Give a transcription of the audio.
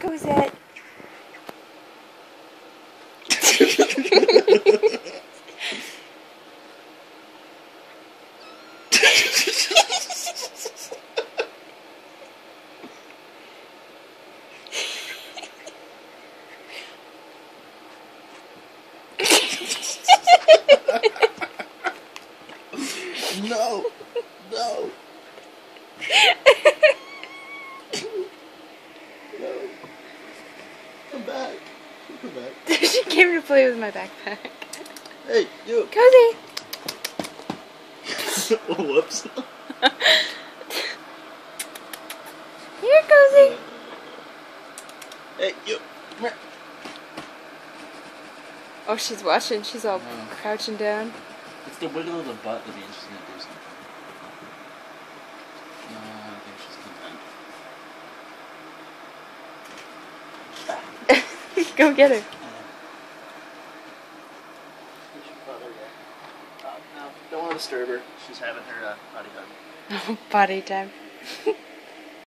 Cosette. No. No. No. Come back. Come back. She came to play with my backpack. Hey, you. Cozy. Whoops. Here, Cozy. Hey, you. Come here. Oh, she's watching. She's all crouching down. It's the wiggle of the butt that means she's gonna do something. No, I don't think she's gonna. Go get her. No, don't want to disturb her. She's having her body hug. Body time.